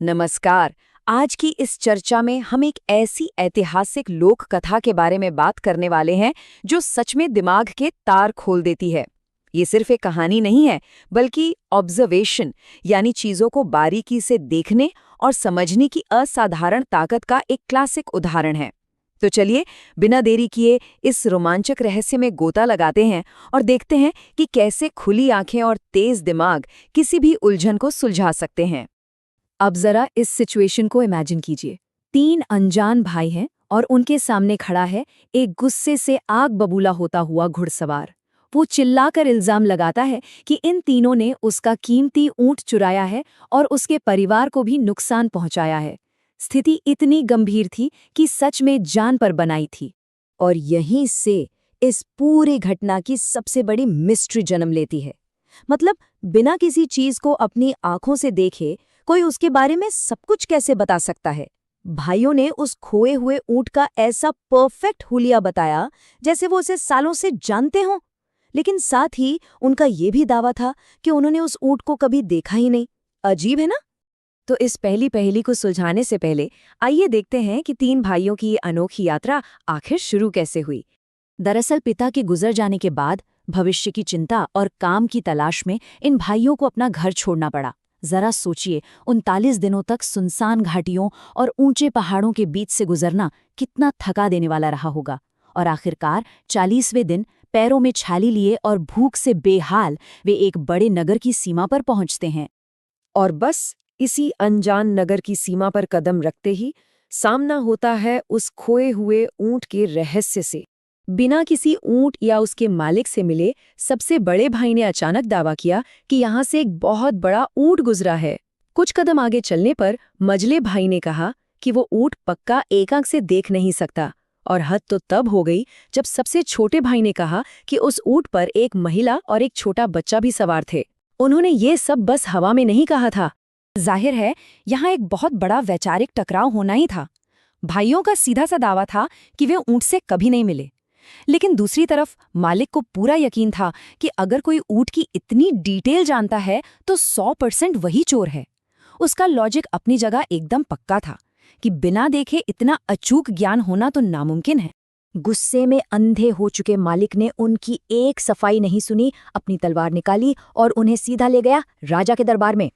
नमस्कार। आज की इस चर्चा में हम एक ऐसी ऐतिहासिक लोक कथा के बारे में बात करने वाले हैं जो सच में दिमाग के तार खोल देती है। ये सिर्फ एक कहानी नहीं है, बल्कि ऑब्जर्वेशन यानी चीजों को बारीकी से देखने और समझने की असाधारण ताकत का एक क्लासिक उदाहरण है। तो चलिए, बिना देरी किए इस रोमांचक रहस्य में गोता लगाते हैं और देखते हैं कि कैसे खुली आंखें और तेज दिमाग किसी भी उलझन को सुलझा सकते हैं। अब जरा इस सिचुएशन को इमेजिन कीजिए। 3 अनजान भाई हैं और उनके सामने खड़ा है एक गुस्से से आग बबूला होता हुआ घुड़सवार। वो चिल्लाकर इल्जाम लगाता है कि इन तीनों ने उसका कीमती ऊंट चुराया है और उसके परिवार को भी नुकसान पहुंचाया है। स्थिति इतनी गंभीर थी कि सच में जान पर बनाई थी। और यहीं से इस पूरी घटना की सबसे बड़ी मिस्ट्री जन्म लेती है। मतलब, बिना किसी चीज को अपनी आंखों से देखे कोई उसके बारे में सब कुछ कैसे बता सकता है। भाइयों ने उस खोए हुए ऊंट का ऐसा परफेक्ट हुलिया बताया जैसे वो उसे सालों से जानते हों, लेकिन साथ ही उनका ये भी दावा था कि उन्होंने उस ऊंट को कभी देखा ही नहीं। अजीब है ना? तो इस पहली पहेली को सुलझाने से पहले आइए देखते हैं कि 3 भाइयों की ये अनोखी यात्रा आखिर शुरू कैसे हुई। दरअसल पिता के गुजर जाने के बाद भविष्य की चिंता और काम की तलाश में इन भाइयों को अपना घर छोड़ना पड़ा। जरा सोचिए, 39 दिनों तक सुनसान घाटियों और ऊंचे पहाड़ों के बीच से गुजरना कितना थका देने वाला रहा होगा। और आखिरकार 40वें दिन पैरों में छाली लिए और भूख से बेहाल वे एक बड़े नगर की सीमा पर पहुंचते हैं। और बस इसी अनजान नगर की सीमा पर कदम रखते ही सामना होता है उस खोए हुए ऊंट के रहस्य से। बिना किसी ऊंट या उसके मालिक से मिले सबसे बड़े भाई ने अचानक दावा किया कि यहाँ से एक बहुत बड़ा ऊंट गुजरा है। कुछ कदम आगे चलने पर मझले भाई ने कहा कि वो ऊंट पक्का एक आंख से देख नहीं सकता। और हद तो तब हो गई जब सबसे छोटे भाई ने कहा कि उस ऊंट पर एक महिला और एक छोटा बच्चा भी सवार थे। उन्होंने ये सब बस हवा में नहीं कहा था। जाहिर है, यहाँ एक बहुत बड़ा वैचारिक टकराव होना ही था। भाइयों का सीधा सा दावा था कि वे ऊंट से कभी नहीं मिले, लेकिन दूसरी तरफ मालिक को पूरा यकीन था कि अगर कोई ऊंट की इतनी डिटेल जानता है तो 100% वही चोर है। उसका लॉजिक अपनी जगह एकदम पक्का था कि बिना देखे इतना अचूक ज्ञान होना तो नामुमकिन है। गुस्से में अंधे हो चुके मालिक ने उनकी एक सफाई नहीं सुनी, अपनी तलवार निकाली और उन्हें सीधा ले गया राजा के दरबार में।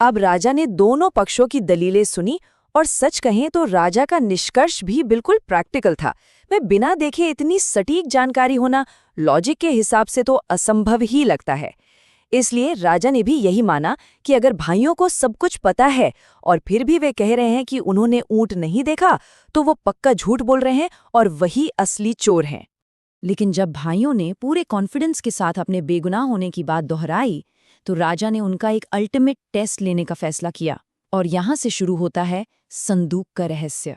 अब राजा ने दोनों पक्षों की दलीलें सुनी और सच कहें तो राजा का निष्कर्ष भी बिल्कुल प्रैक्टिकल था। मैं बिना देखे इतनी सटीक जानकारी होना लॉजिक के हिसाब से तो असंभव ही लगता है। इसलिए राजा ने भी यही माना कि अगर भाइयों को सब कुछ पता है और फिर भी वे कह रहे हैं कि उन्होंने ऊंट नहीं देखा, तो वो पक्का झूठ बोल रहे हैं और वही असली चोर हैं। लेकिन जब भाइयों ने पूरे कॉन्फिडेंस के साथ अपने बेगुनाह होने की बात दोहराई, तो राजा ने उनका एक अल्टीमेट टेस्ट लेने का फैसला किया। और यहाँ से शुरू होता है संदूक का रहस्य।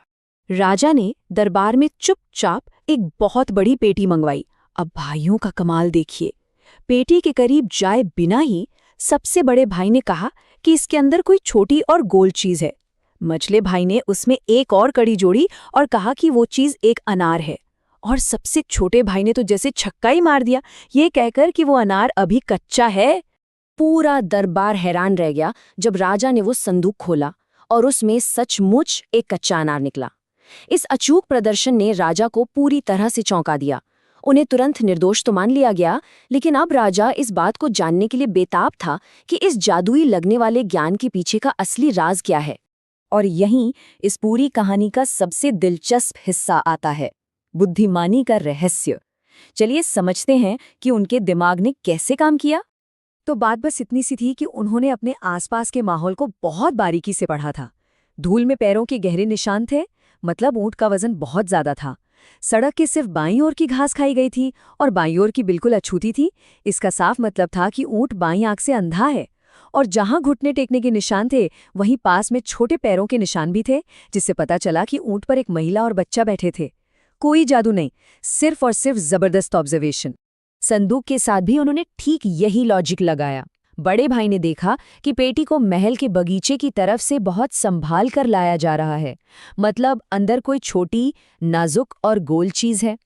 राजा ने दरबार में चुपचाप एक बहुत बड़ी पेटी मंगवाई। अब भाइयों का कमाल देखिए। पेटी के करीब जाए बिना ही सबसे बड़े भाई ने कहा कि इसके अंदर कोई छोटी और गोल चीज है। मझले भाई ने उसमें एक और कड़ी जोड़ी और कहा कि वो चीज एक अनार है। और सबसे छोटे भाई ने तो जैसे छक्का ही मार दिया, ये कहकर कि वो अनार अभी कच्चा है। पूरा दरबार हैरान रह गया जब राजा ने वो संदूक खोला और उसमें सचमुच एक कच्चा अनार निकला। इस अचूक प्रदर्शन ने राजा को पूरी तरह से चौंका दिया। उन्हें तुरंत निर्दोष तो मान लिया गया, लेकिन अब राजा इस बात को जानने के लिए बेताब था कि इस जादुई लगने वाले ज्ञान के पीछे का असली राज क्या है। और यहीं इस पूरी कहानी का सबसे दिलचस्प हिस्सा आता है, बुद्धिमानी का रहस्य। चलिए समझते हैं कि उनके दिमाग ने कैसे काम किया। तो बात बस इतनी सी थी कि उन्होंने अपने आसपास के माहौल को बहुत बारीकी से पढ़ा था। धूल में पैरों के गहरे निशान थे, मतलब ऊंट का वजन बहुत ज्यादा था। सड़क के सिर्फ बाईं ओर की घास खाई गई थी और बाईं ओर की बिल्कुल अछूती थी। इसका साफ मतलब था कि ऊंट बाईं आंख से अंधा है। और जहां घुटने टेकने के निशान थे, वहीं पास में छोटे पैरों के निशान भी थे, जिससे पता चला कि ऊंट पर एक महिला और बच्चा बैठे थे। कोई जादू नहीं, सिर्फ और सिर्फ जबरदस्त ऑब्जर्वेशन। संदूक के साथ भी उन्होंने ठीक यही लॉजिक लगाया। बड़े भाई ने देखा कि पेटी को महल के बगीचे की तरफ से बहुत संभाल कर लाया जा रहा है, मतलब अंदर कोई छोटी, नाजुक और गोल चीज है।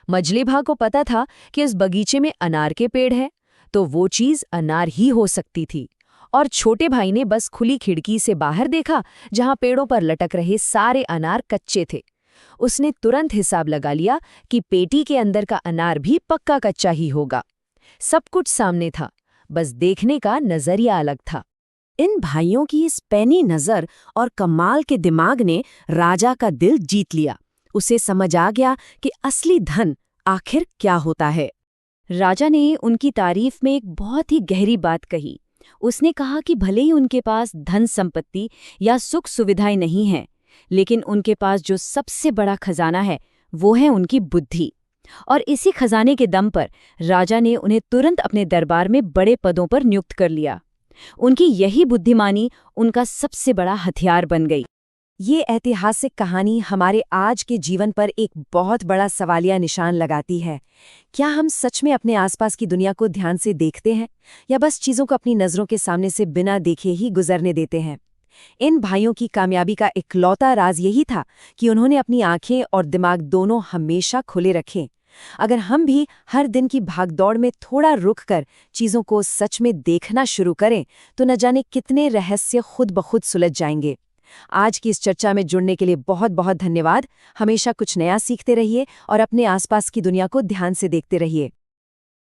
मझले भाई को पता था कि इस बगीचे में अनार के पेड़ हैं, तो वो चीज अनार ही हो सकती थी। और छोटे भाई ने बस खुली खिड़की से बाहर देखा, जहां पेड़ों पर लटक रहे सारे अनार कच्चे थे। उसने तुरंत हिसाब लगा लिया कि पेटी के अंदर का अनार भी पक्का कच्चा ही होगा। सब कुछ सामने था, बस देखने का नजरिया अलग था। इन भाइयों की इस पैनी नजर और कमाल के दिमाग ने राजा का दिल जीत लिया। उसे समझ आ गया कि असली धन आखिर क्या होता है। राजा ने उनकी तारीफ में एक बहुत ही गहरी बात कही। उसने कहा कि भले ही उनके पास धन संपत्ति या सुख सुविधाएं नहीं हैं, लेकिन उनके पास जो सबसे बड़ा खजाना है वो है उनकी बुद्धि। और इसी खजाने के दम पर राजा ने उन्हें तुरंत अपने दरबार में बड़े पदों पर नियुक्त कर लिया। उनकी यही बुद्धिमानी उनका सबसे बड़ा हथियार बन गई। ये ऐतिहासिक कहानी हमारे आज के जीवन पर एक बहुत बड़ा सवालिया निशान लगाती है। क्या हम सच में अपने आसपास की दुनिया को ध्यान से देखते हैं, या बस चीज़ों को अपनी नज़रों के सामने से बिना देखे ही गुजरने देते हैं? इन भाइयों की कामयाबी का इकलौता राज यही था कि उन्होंने अपनी आंखें और दिमाग दोनों हमेशा खुले रखे। अगर हम भी हर दिन की भागदौड़ में थोड़ा रुक कर चीज़ों को सच में देखना शुरू करें, तो न जाने कितने रहस्य खुद ब खुद सुलझ जाएंगे। आज की इस चर्चा में जुड़ने के लिए बहुत बहुत धन्यवाद। हमेशा कुछ नया सीखते रहिए और अपने आसपास की दुनिया को ध्यान से देखते रहिए।